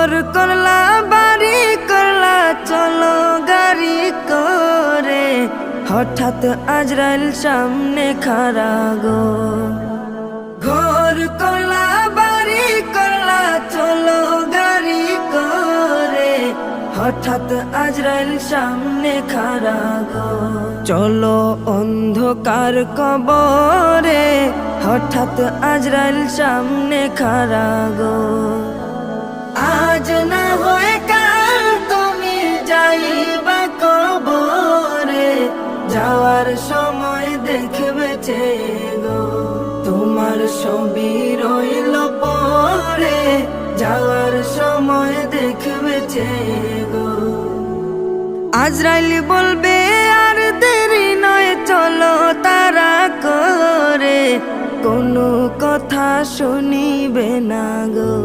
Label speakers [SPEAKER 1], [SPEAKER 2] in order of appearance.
[SPEAKER 1] ঘর করলা বাড়ি করলা চলো গাড়ি করে, হঠাৎ আজরাইল সামনে খাড়া গো। ঘর করলা বাড়ি করলা চলো গাড়ি করে, হঠাৎ আজরাইল সামনে খাড়া গো। চলো অন্ধকার কবরে, হঠাৎ আজরাইল সামনে খাড়া গো। আজ না হয় কাল তুমি যাইবা কবরে, যাওয়ার সময় দেখবে গো। তোমার ছবি রইল পরে, যাওয়ার সময় দেখবে গো। আজরাইল বলবে আর দেরি নয় চলো তারা করে, কোনো কথা শুনিবে না গো।